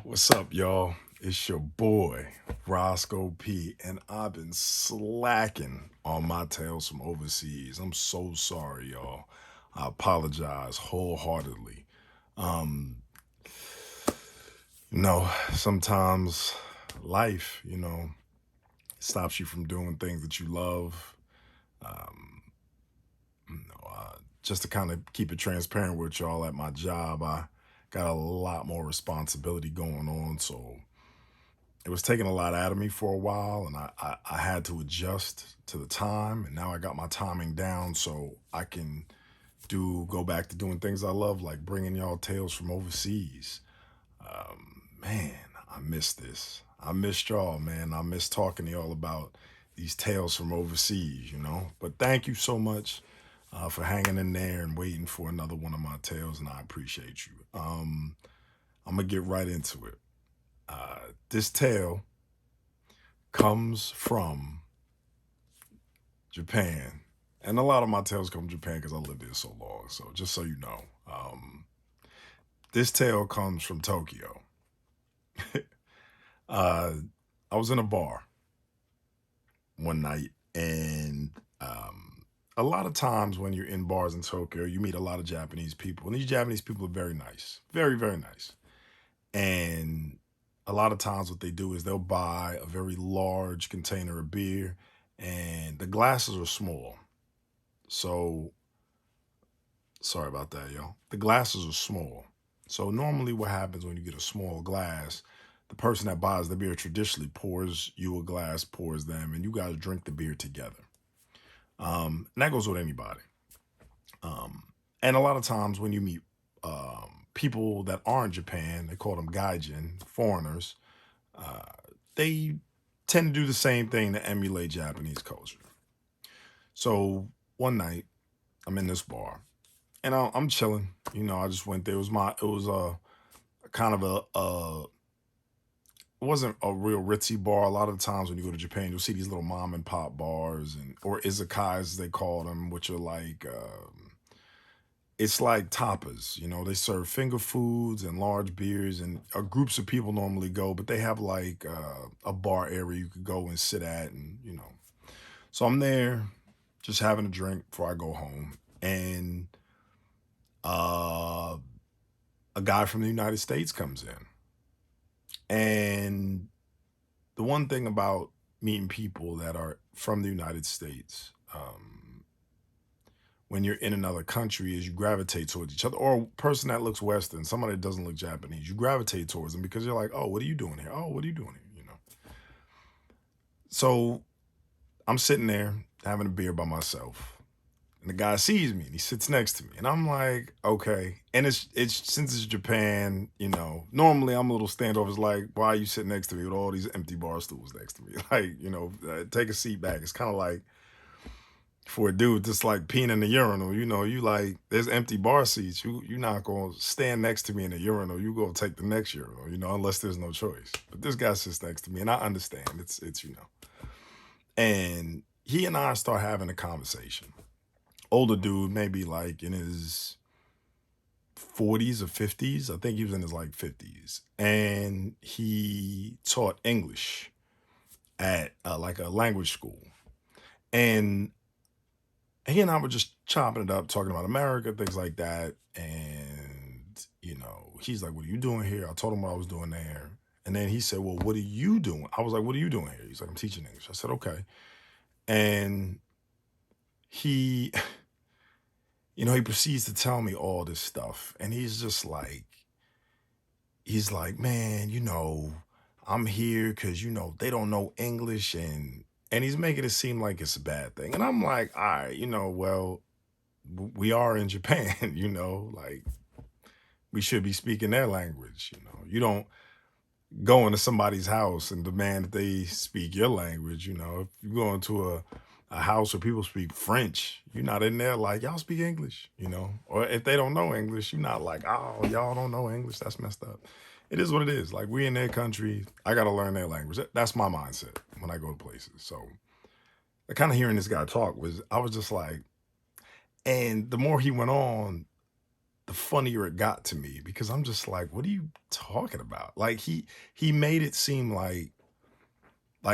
What's up, y'all? It's your boy, Roscoe P, and I've been slacking on my tales from overseas. I'm so sorry, y'all. I apologize wholeheartedly. Um, Sometimes life, stops you from doing things that you love. Um, just to kind of keep it transparent with y'all at my job, I got a lot more responsibility going on, so it was taking a lot out of me for a while, and I had to adjust to the time, and now I got my timing down so I can go back to doing things I love, like bringing y'all tales from overseas. Man, I miss this. I missed y'all, man. I miss talking to y'all about these tales from overseas. But thank you so much for hanging in there and waiting for another one of my tales, and I appreciate you. I'm gonna get right into it. This tale comes from Japan. And a lot of my tales come from Japan because I lived there so long. So just so you know, this tale comes from Tokyo. uh, I was in a bar one night, and a lot of times when you're in bars in Tokyo, you meet a lot of Japanese people, and these Japanese people are very nice, very very nice. And a lot of times, what they do is they'll buy a very large container of beer, and the glasses are small. So sorry about that, y'all. The glasses are small. So normally what happens when you get a small glass, the person that buys the beer traditionally pours you a glass, pours them, and you guys drink the beer together. And that goes with anybody. Um, and a lot of times when you meet people that aren't Japan, they call them gaijin, foreigners, uh, they tend to do the same thing to emulate Japanese culture. So one night, I'm in this bar and I'm chilling. I just went there. It was a kind of it wasn't a real ritzy bar. A lot of the times when you go to Japan, you'll see these little mom and pop bars or izakais as they call them, which are like it's like tapas. They serve finger foods and large beers, and groups of people normally go, but they have like a bar area you could go and sit at, and. So I'm there, just having a drink before I go home, and uh, a guy from the United States comes in. And the one thing about meeting people that are from the United States, when you're in another country, is you gravitate towards each other, or a person that looks Western, somebody that doesn't look Japanese, you gravitate towards them because you're like, oh, what are you doing here? Oh, what are you doing here? So I'm sitting there having a beer by myself. And the guy sees me and he sits next to me. And I'm like, okay. And it's since it's Japan, normally I'm a little standoffish, like, why are you sitting next to me with all these empty bar stools next to me? Like, take a seat back. It's kind of like for a dude just like peeing in the urinal, you like there's empty bar seats. You're not gonna stand next to me in the urinal. You go take the next urinal, unless there's no choice. But this guy sits next to me and I understand. It's. And he and I start having a conversation. Older dude, maybe like in his 40s or 50s. I think he was in his like 50s. And he taught English at like a language school. And he and I were just chopping it up, talking about America, things like that. And, he's like, what are you doing here? I told him what I was doing there. And then he said, well, what are you doing? I was like, what are you doing here? He's like, I'm teaching English. I said, okay. And he he proceeds to tell me all this stuff. And he's like, man, I'm here because, they don't know English, and he's making it seem like it's a bad thing. And I'm like, all right, well, we are in Japan, like we should be speaking their language. You don't go into somebody's house and demand that they speak your language. If you go into a house where people speak French, you're not in there like, y'all speak English. Or if they don't know English, you're not like, oh, y'all don't know English. That's messed up. It is what it is. Like, we in their country, I got to learn their language. That's my mindset when I go to places. So kind of hearing this guy talk I was just like, and the more he went on, the funnier it got to me because I'm just like, what are you talking about? Like he made it seem like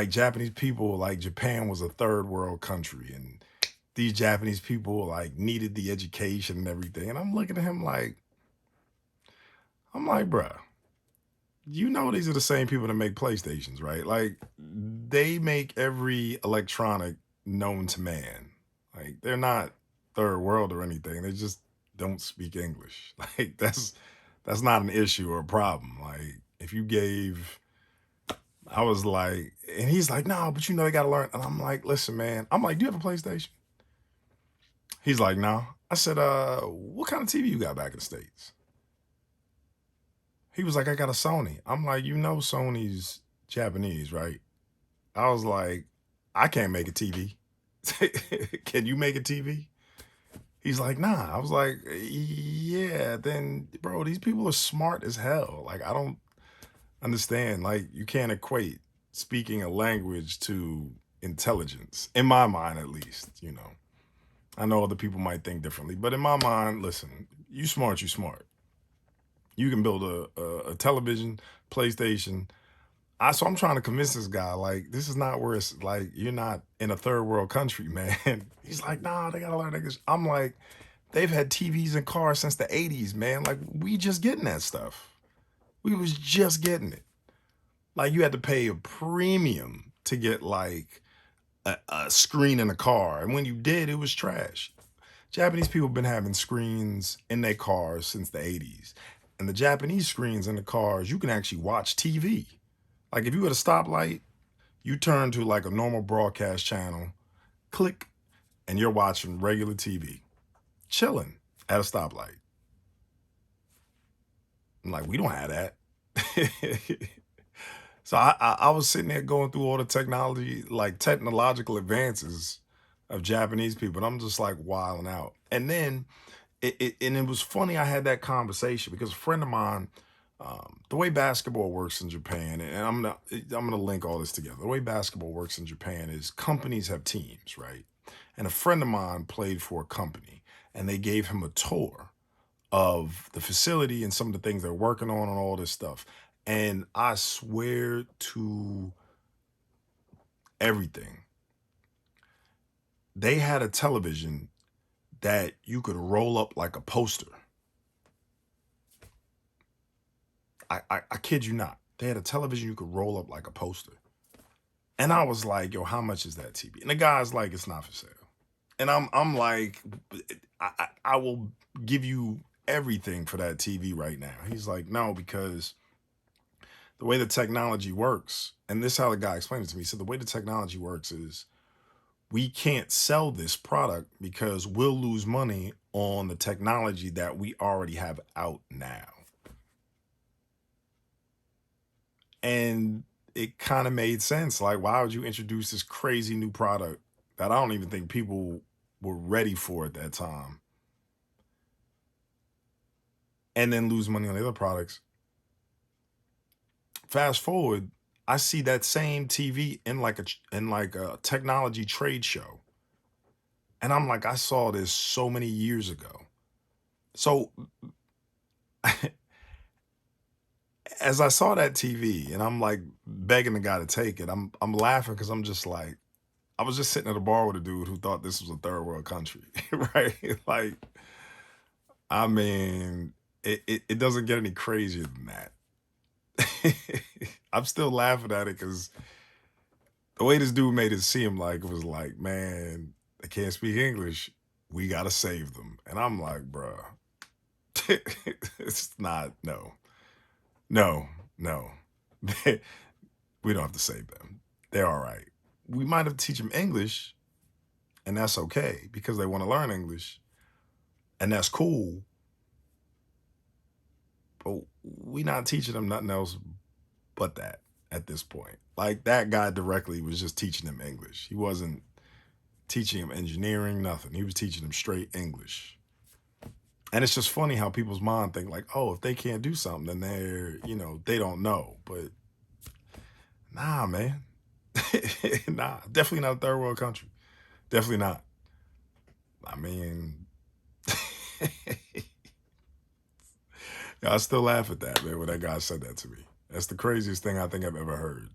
Japanese people, like Japan was a third world country and these Japanese people like needed the education and everything. And I'm looking at him like, I'm like, bruh, you know these are the same people that make PlayStations, right? Like they make every electronic known to man. Like they're not third world or anything. They just don't speak English. Like that's not an issue or a problem. Like if you gave I was like, and he's like, no, but you know, they gotta learn. And I'm like, listen, man. I'm like, do you have a PlayStation? He's like, no. I said, what kind of TV you got back in the States? He was like, I got a Sony. I'm like, you know Sony's Japanese, right? I was like, I can't make a TV. Can you make a TV? He's like, nah. I was like, yeah, then bro, these people are smart as hell. Like, I don't understand. Like, you can't equate speaking a language to intelligence, in my mind at least, you know. I know other people might think differently, but in my mind, listen, you smart, you smart. You can build a television, PlayStation. So I'm trying to convince this guy, like, this is not where it's like you're not in a third world country, man. He's like, nah, they gotta learn English. I'm like, they've had TVs and cars since the 80s, man. Like, we just getting that stuff. We was just getting it. Like you had to pay a premium to get like a screen in a car. And when you did, it was trash. Japanese people have been having screens in their cars since the 80s. And the Japanese screens in the cars, you can actually watch TV. Like if you at a stoplight, you turn to like a normal broadcast channel, click, and you're watching regular TV, chilling at a stoplight. I'm like, we don't have that. So I was sitting there going through all the technology, like technological advances of Japanese people. And I'm just like wilding out. And then it was funny I had that conversation because a friend of mine, the way basketball works in Japan, and I'm gonna link all this together. The way basketball works in Japan is companies have teams, right? And a friend of mine played for a company, and they gave him a tour of the facility and some of the things they're working on and all this stuff. And I swear to everything, they had a television that you could roll up like a poster. I kid you not. They had a television you could roll up like a poster. And I was like, yo, how much is that TV? And the guy's like, it's not for sale. And I'm like, I will give you everything for that TV right now. He's like, no, because the way the technology works, and this is how the guy explained it to me. He said the way the technology works is we can't sell this product because we'll lose money on the technology that we already have out now. And it kind of made sense. Like, why would you introduce this crazy new product that I don't even think people were ready for at that time and then lose money on the other products? Fast forward, I see that same TV in like a technology trade show. And I'm like, I saw this so many years ago. So as I saw that TV and I'm like begging the guy to take it, I'm laughing because I'm just like, I was just sitting at a bar with a dude who thought this was a third world country, right? Like, I mean, it doesn't get any crazier than that. I'm still laughing at it because the way this dude made it seem like it was like, man, they can't speak English. We gotta save them. And I'm like, bruh, it's not, no, no, no. We don't have to save them. They're all right. We might have to teach them English, and that's okay because they want to learn English, and that's cool. But we not teaching them nothing else but that at this point. Like that guy directly was just teaching them English. He wasn't teaching them engineering, nothing. He was teaching them straight English. And it's just funny how people's mind think like, oh, if they can't do something, then they're, they don't know. But nah, man. Nah, definitely not a third world country. Definitely not. I mean, I still laugh at that, man, when that guy said that to me. That's the craziest thing I think I've ever heard.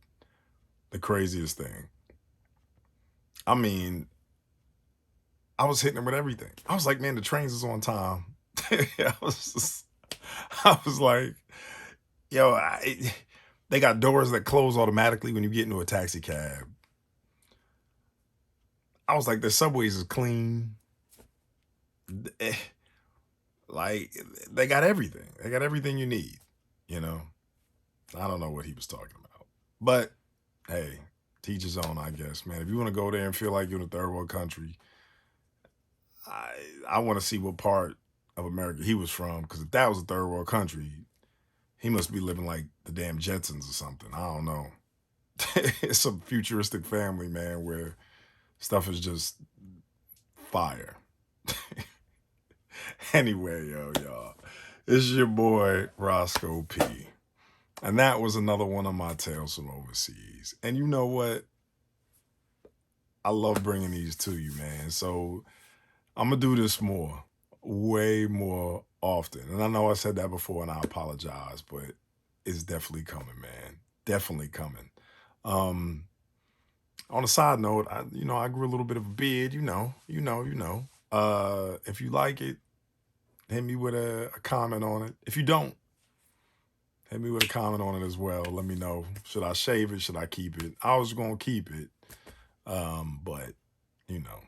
The craziest thing. I mean, I was hitting him with everything. I was like, man, the trains is on time. I was like, yo, they got doors that close automatically when you get into a taxi cab. I was like, the subways is clean. Eh, Like, they got everything. They got everything you need, you know? I don't know what he was talking about. But hey, teach his own, I guess, man. If you want to go there and feel like you're in a third world country, I I want to see what part of America he was from. Because if that was a third world country, he must be living like the damn Jetsons or something. I don't know. It's a futuristic family, man, where stuff is just fire. Anyway, y'all, it's your boy Roscoe P. And that was another one of my tales from overseas. And you know what? I love bringing these to you, man. So I'm going to do this more, way more often. And I know I said that before and I apologize, but it's definitely coming, man. Definitely coming. Um, on a side note, I grew a little bit of a beard, if you like it, hit me with a comment on it. If you don't, hit me with a comment on it as well. Let me know. Should I shave it? Should I keep it? I was going to keep it. But, you know,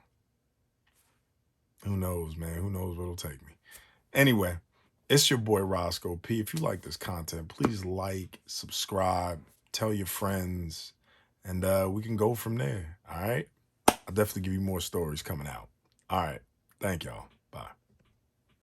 who knows, man? Who knows what'll take me? Anyway, it's your boy Roscoe P. If you like this content, please like, subscribe, tell your friends, and we can go from there. All right? I'll definitely give you more stories coming out. All right. Thank y'all.